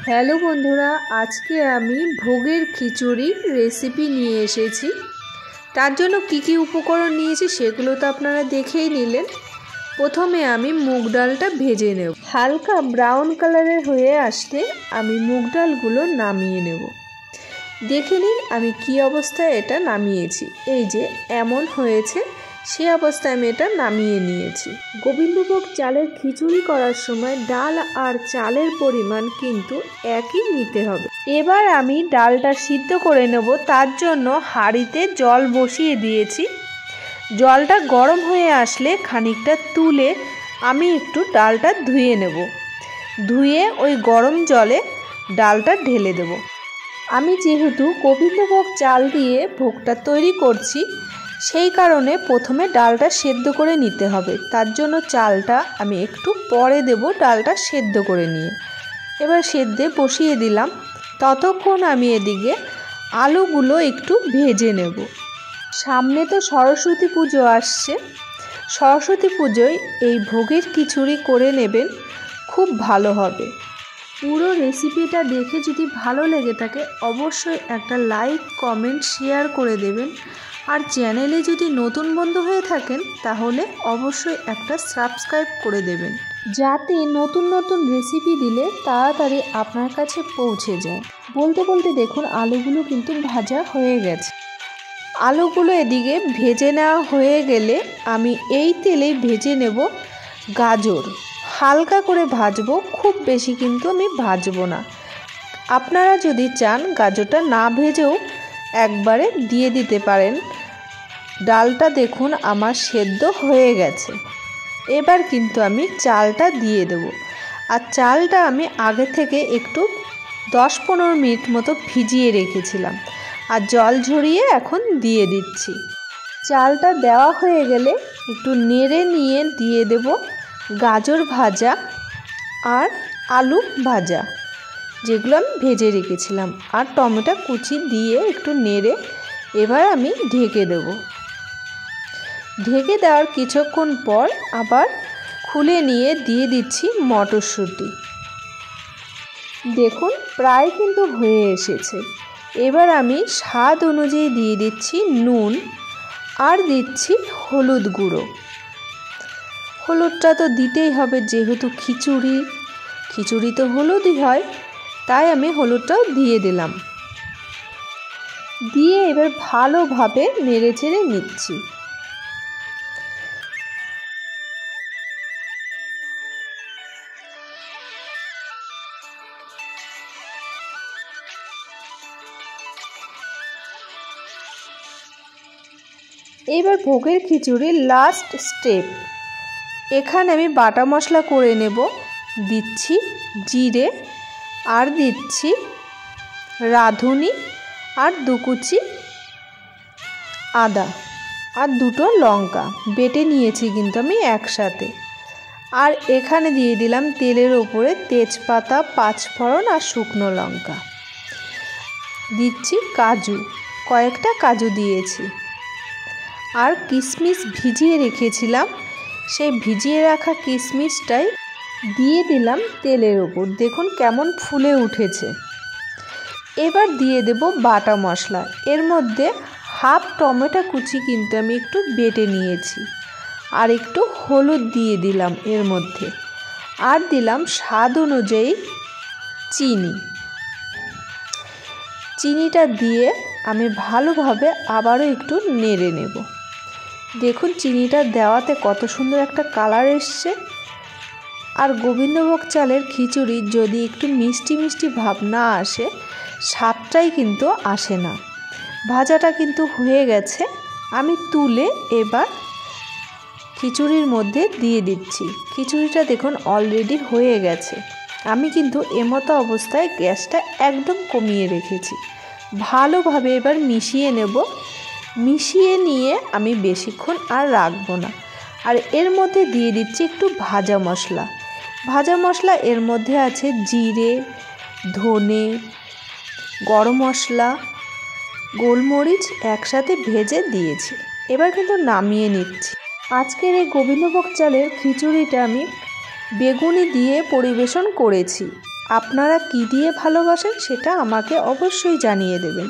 Hello বন্ধুরা, আজকে আমি ভোগের খিচুড়ির রেসিপি নিয়ে এসেছি। তার জন্য কি কি উপকরণ নিয়েছি সেগুলো তো আপনারা দেখেই নিলেন। প্রথমে আমি মুগ ডালটা ভেজে নেব। হালকা ব্রাউন কালারের হয়ে আসলে আমি মুগ ডালগুলো নামিয়ে নেব। দেখে নিন আমি কি অবস্থায় এটা নামিয়েছি। এই যে এমন হয়েছে, সে অবস্থায় আমি এটা নামিয়ে নিয়েছি। গোবিন্দভোগ চালের খিচুড়ি করার সময় ডাল আর চালের পরিমাণ কিন্তু একই নিতে হবে। এবার আমি ডালটা সিদ্ধ করে নেব। তার জন্য হাঁড়িতে জল বসিয়ে দিয়েছি। জলটা গরম হয়ে আসলে খানিকটা তুলে আমি একটু ডালটা ধুয়ে নেব। ধুয়ে ওই গরম জলে ডালটা ঢেলে দেব। আমি যেহেতু গোবিন্দভোগ চাল দিয়ে ভোগটা তৈরি করছি, সেই কারণে প্রথমে ডালটা সেদ্ধ করে নিতে হবে। তার জন্য চালটা আমি একটু পরে দেব, ডালটা সেদ্ধ করে নিয়ে। এবার সেদ্ধে বসিয়ে দিলাম। ততক্ষণ আমি এদিকে আলুগুলো একটু ভেজে নেব। সামনে তো সরস্বতী পুজো আসছে। সরস্বতী পুজোয় এই ভোগের খিচুড়ি করে নেবেন, খুব ভালো হবে। পুরো রেসিপিটা দেখে যদি ভালো লেগে থাকে অবশ্যই একটা লাইক, কমেন্ট, শেয়ার করে দেবেন। আর চ্যানেলে যদি নতুন বন্ধু হয়ে থাকেন তাহলে অবশ্যই একটা সাবস্ক্রাইব করে দেবেন, যাতে নতুন নতুন রেসিপি দিলে তাড়াতাড়ি আপনার কাছে পৌঁছে যায়। বলতে বলতে দেখুন আলুগুলো কিন্তু ভাজা হয়ে গেছে। আলুগুলো এদিকে ভেজে নেওয়া হয়ে গেলে আমি এই তেলেই ভেজে নেব গাজর। হালকা করে ভাজবো, খুব বেশি কিন্তু আমি ভাজবো না। আপনারা যদি চান গাজরটা না ভেজেও একবারে দিয়ে দিতে পারেন। ডালটা দেখুন আমার সেদ্ধ হয়ে গেছে। এবার কিন্তু আমি চালটা দিয়ে দেব। আর চালটা আমি আগে থেকে একটু 10-15 মিনিট মতো ভিজিয়ে রেখেছিলাম। আর জল ঝরিয়ে এখন দিয়ে দিচ্ছি। চালটা দেওয়া হয়ে গেলে একটু নেড়ে নিয়ে দিয়ে দেব গাজর ভাজা আর আলু ভাজা, যেগুলো আমি ভেজে রেখেছিলাম, আর টমেটো কুচি দিয়ে একটু নেড়ে এবার আমি ঢেকে দেব। ঢেকে দেওয়ার কিছুক্ষণ পর আবার খুলে নিয়ে দিয়ে দিচ্ছি মটরশুঁটি। দেখুন প্রায় কিন্তু হয়ে এসেছে। এবার আমি স্বাদ অনুযায়ী দিয়ে দিচ্ছি নুন আর দিচ্ছি হলুদ গুঁড়ো। হলুদটা তো দিতেই হবে, যেহেতু খিচুড়ি তো হলুদই হয়, তাই আমি হলুদটাও দিয়ে দিলাম। দিয়ে এবার ভালোভাবে নেড়ে চেড়ে নিচ্ছি। এবার ভোগের খিচুড়ির লাস্ট স্টেপ। এখানে আমি বাটা মশলা করে নেব। দিচ্ছি জিরে, আর দিচ্ছি রাঁধুনি, আর 2 কুচি আদা, আর 2টো লঙ্কা বেটে নিয়েছি কিন্তু আমি একসাথে। আর এখানে দিয়ে দিলাম তেলের ওপরে তেজপাতা, 5 ফোড়ন আর শুকনো লঙ্কা। দিচ্ছি কাজু, কয়েকটা কাজু দিয়েছি। আর কিশমিশ ভিজিয়ে রেখেছিলাম, সেই ভিজিয়ে রাখা কিশমিশটাই দিয়ে দিলাম তেলের ওপর। দেখুন কেমন ফুলে উঠেছে। এবার দিয়ে দেব বাটা মশলা। এর মধ্যে হাফ টমেটো কুচি কিন্তু আমি একটু বেটে নিয়েছি, আর একটু হলুদ দিয়ে দিলাম এর মধ্যে, আর দিলাম স্বাদ অনুযায়ী চিনি। চিনিটা দিয়ে আমি ভালোভাবে আবারও একটু নেড়ে নেব। দেখুন চিনিটা দেওয়াতে কত সুন্দর একটা কালার এসছে। আর গোবিন্দভোগ চালের খিচুড়ি যদি একটু মিষ্টি মিষ্টি ভাব না আসে, স্বাদটাই কিন্তু আসে না। ভাজাটা কিন্তু হয়ে গেছে। আমি তুলে এবার খিচুড়ির মধ্যে দিয়ে দিচ্ছি। খিচুড়িটা দেখুন অলরেডি হয়ে গেছে। আমি কিন্তু এমতো অবস্থায় গ্যাসটা একদম কমিয়ে রেখেছি। ভালোভাবে এবার মিশিয়ে নেব। মিশিয়ে নিয়ে আমি বেশিক্ষণ আর রাখবো না। আর এর মধ্যে দিয়ে দিচ্ছি একটু ভাজা মশলা। ভাজা মশলা এর মধ্যে আছে জিরে, ধনে, গরম মশলা, গোলমরিচ একসাথে ভেজে দিয়েছি। এবার কিন্তু নামিয়ে নিচ্ছি। আজকের এই গোবিন্দভোগ চালের খিচুড়িটা আমি বেগুনি দিয়ে পরিবেশন করেছি। আপনারা কী দিয়ে ভালোবাসেন সেটা আমাকে অবশ্যই জানিয়ে দেবেন।